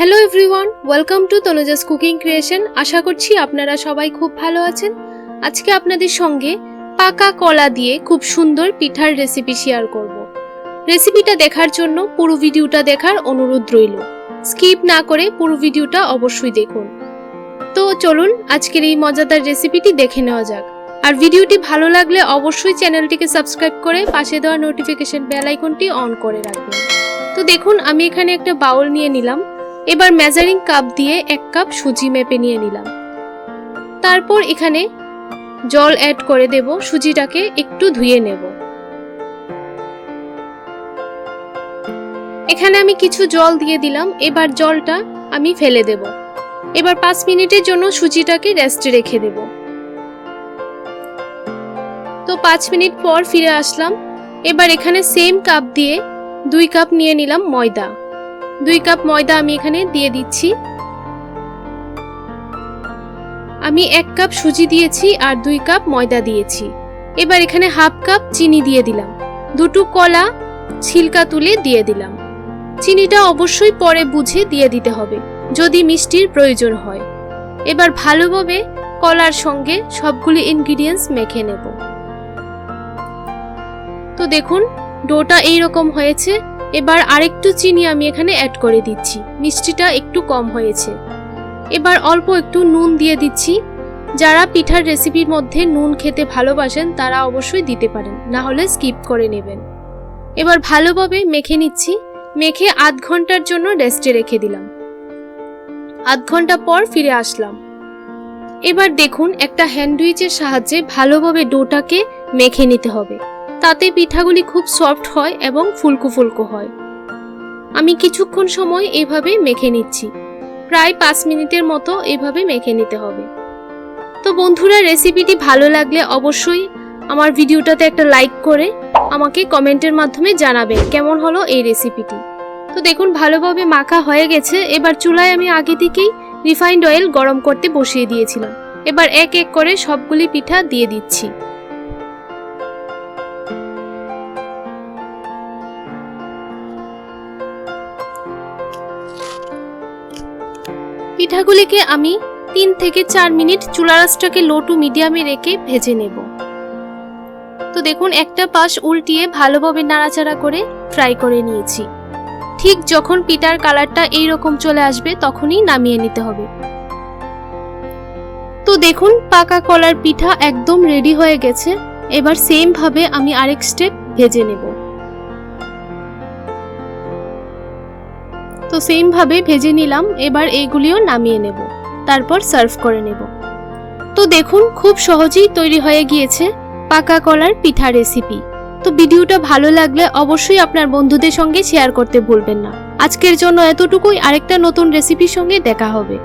Hello everyone, welcome to Tanuja's cooking creation. আশা করছি আপনারা সবাই খুব ভালো আছেন। আজকে আপনাদের সঙ্গে পাকা কলা দিয়ে খুব সুন্দর পিঠার রেসিপি শেয়ার করব। রেসিপিটা দেখার জন্য পুরো ভিডিওটা দেখার অনুরোধ রইল। স্কিপ না করে পুরো ভিডিওটা অবশ্যই দেখুন। তো চলুন আজকের এই মজাদার রেসিপিটি দেখে নেওয়া যাক। আর ভিডিওটি ভালো লাগলে অবশ্যই চ্যানেলটিকে সাবস্ক্রাইব করে পাশে দেওয়া নোটিফিকেশন বেল আইকনটি অন করে রাখবেন। তো দেখুন আমি এখানে একটা বাউল নিয়ে নিলাম। এবার মেজারিং কাপ দিয়ে 1 কাপ সুজি মেপে নিয়ে নিলাম। তারপর এখানে জল অ্যাড করে দেব, সুজিটাকে একটু ধুয়ে নেব। এখানে আমি কিছু জল দিয়ে দিলাম, এবার জলটা আমি ফেলে দেব। এবার 5 মিনিটের জন্য সুজিটাকে রেস্টে রেখে দেব। তো 5 মিনিট পর ফিরে আসলাম। এবার এখানে সেম কাপ দিয়ে 2 কাপ নিয়ে নিলাম ময়দা। 2 কাপ ময়দা আমি এখানে দিয়ে দিচ্ছি। আমি 1 কাপ সুজি দিয়েছি আর 2 কাপ ময়দা দিয়েছি। এবার এখানে হাফ কাপ চিনি দিয়ে দিলাম। 2টো কলা ছিলকা তুলে দিয়ে দিলাম। চিনিটা অবশ্যই পরে বুঝে দিয়ে দিতে হবে যদি মিষ্টির প্রয়োজন হয়। এবার ভালোভাবে কলার সঙ্গে সবগুলো ইনগ্রেডিয়েন্টস মেখে নেব। তো দেখুন ডোটা এইরকম হয়েছে। এবার আরেকটু চিনি আমি এখানে অ্যাড করে দিচ্ছি, মিষ্টিটা একটু কম হয়েছে। এবার অল্প একটু নুন দিয়ে দিচ্ছি। যারা পিঠার রেসিপির মধ্যে নুন খেতে ভালোবাসেন তারা অবশ্যই দিতে পারেন, না হলে স্কিপ করে নেবেন। এবার ভালোভাবে মেখে নিচ্ছি। মেখে আধ ঘন্টার জন্য রেস্টে রেখে দিলাম। আধ ঘন্টা পর ফিরে আসলাম। এবার দেখুন একটা হ্যান্ডউইচের সাহায্যে ভালোভাবে ডোটাকে মেখে নিতে হবে, তাতে পিঠাগুলি খুব সফট হয় এবং ফুলকো ফুলকো হয়। আমি কিছুক্ষণ সময় এইভাবে মেখে নিচ্ছি, প্রায় 5 মিনিটের মতো এইভাবে মেখে নিতে হবে। তো বন্ধুরা, রেসিপিটি ভালো লাগলে অবশ্যই আমার ভিডিওটাতে একটা লাইক করে আমাকে কমেন্টের মাধ্যমে জানাবেন কেমন হলো এই রেসিপিটি। তো দেখুন ভালোভাবে মাখা হয়ে গেছে। এবার চুলায় আমি আগে থেকেই রিফাইন্ড অয়েল গরম করতে বসিয়ে দিয়েছিলাম। এবার এক এক করে সবগুলি পিঠা দিয়ে দিচ্ছি। পিঠাগুলিকে আমি 3 থেকে 4 মিনিট চুলা আঁচটাকে লো টু মিডিয়ামে রেখে ভেজে নেব। তো দেখুন একটা পাশ উল্টিয়ে ভালোভাবে নাড়াচাড়া করে ফ্রাই করে নিয়েছি। ঠিক যখন পিঠার কালারটা এইরকম চলে আসবে তখনই নামিয়ে নিতে হবে। তো দেখুন পাকা কলার পিঠা একদম রেডি হয়ে গেছে। এবার সেম ভাবে আমি আরেক স্টেপ ভেজে নেব। তো সেম ভাবে ভেজে নিলাম। এবার এইগুলিও নামিয়ে নেব, তারপর সার্ভ করে নেব। তো দেখুন খুব সহজেই তৈরি হয়ে গিয়েছে পাকা কলার পিঠা রেসিপি। তো ভিডিওটা ভালো লাগলে অবশ্যই আপনার বন্ধুদের সঙ্গে শেয়ার করতে ভুলবেন না। আজকের জন্য এতটুকুই। আরেকটা নতুন রেসিপির সঙ্গে দেখা হবে।